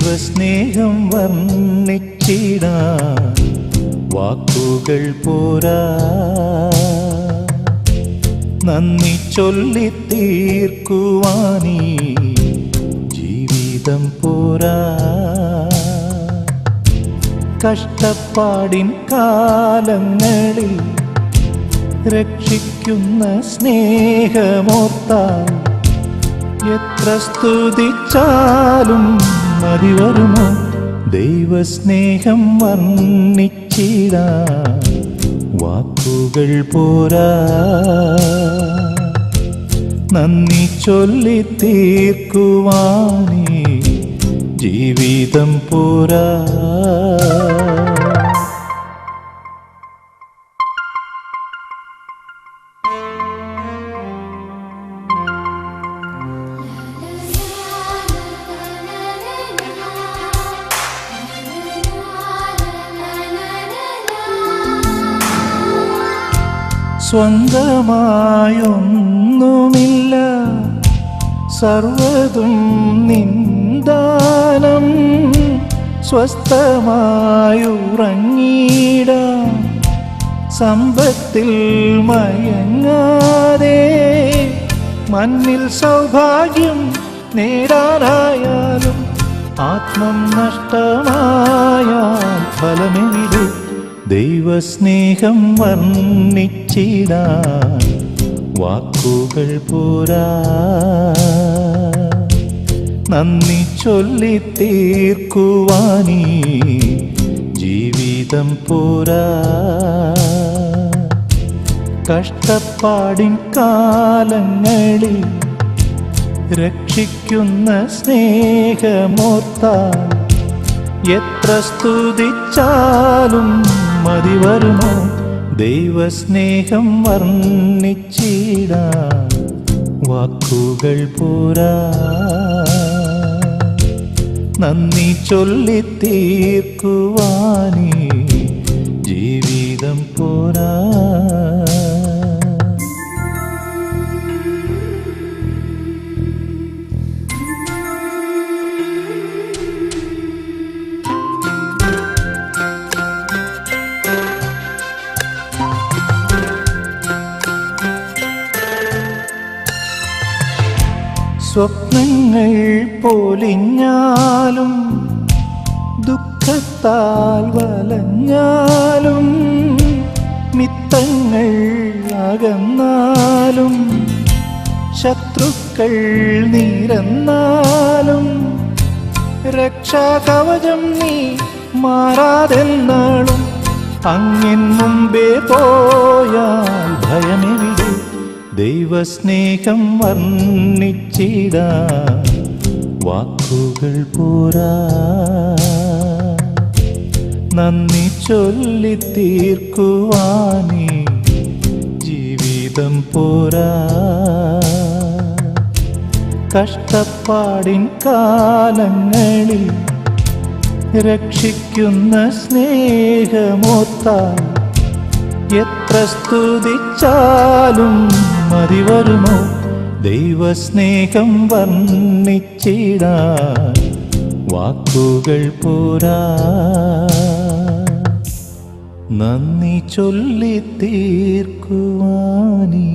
ദൈവസ്നേഹം വർണ്ണിച്ചിടാൻ വാക്കുകൾ പോരാ, നന്ദി ചൊല്ലി തീർക്കുവാനീ ജീവിതം പോരാ. കഷ്ടപ്പാടിൻ കാലങ്ങളിൽ രക്ഷിക്കുന്ന സ്നേഹമോർത്താൽ എത്ര സ്തുതിച്ചാലും മതി വരുമോ? ദൈവസ്നേഹം വർണ്ണിച്ചിടാൻ വാക്കുകൾ പോരാ, നന്ദി ചൊല്ലി തീർക്കുവാനീ ജീവിതം പോരാ. സ്വന്തമായൊന്നുമില്ല, സർവ്വതും നിന്ദാനം. സ്വസ്ഥമായുറങ്ങിടാം സമ്പത്തിൽ മയങ്ങാതെ, മണ്ണിൽ സൗഭാഗ്യം നേടാനായാലും ആത്മം നഷ്ടമായാൽ ഫലമെവിടെ? ദൈവസ്നേഹം വർണ്ണിച്ചിടാൻ വാക്കുകൾ പോരാ, നന്ദി ചൊല്ലി തീർക്കുവാനീ ജീവിതം പോരാ. കഷ്ടപ്പാടിൻ കാലങ്ങളിൽ രക്ഷിക്കുന്ന സ്നേഹമോർത്താൽ എത്ര സ്തുതിച്ചാലും മതി വരുമോ? ദൈവസ്നേഹം വർണ്ണിച്ചിടാൻ വാക്കുകൾ പോരാ, നന്ദി ചൊല്ലി തീർക്കുവാനീ ജീവിതം പോരാ. സ്വപ്നങ്ങൾ പൊലിഞ്ഞാലും ദുഃഖത്താൽ വലഞ്ഞാലും, മിത്തങ്ങൾ അകന്നാലും ശത്രുക്കൾ നിരന്നാലും, രക്ഷാകവചം നീ മാറാതെന്നാളും അങ്ങിൻ മുമ്പേ പോയാൽ ഭയമെവിടെ? ദൈവസ്നേഹം വർണ്ണിച്ചിടാൻ വാക്കുകൾ പോരാ, നന്ദി ചൊല്ലി തീർക്കുവാനീ ജീവിതം പോരാ. കഷ്ടപ്പാടിൻ കാലങ്ങളിൽ രക്ഷിക്കുന്ന സ്നേഹമോർത്താൽ എത്ര സ്തുതിച്ചാലും മതി വരുമോ? ദൈവസ്നേഹം വർണ്ണിച്ചിടാൻ വാക്കുകൾ പോരാ, നന്ദി ചൊല്ലി തീർക്കുവാനീ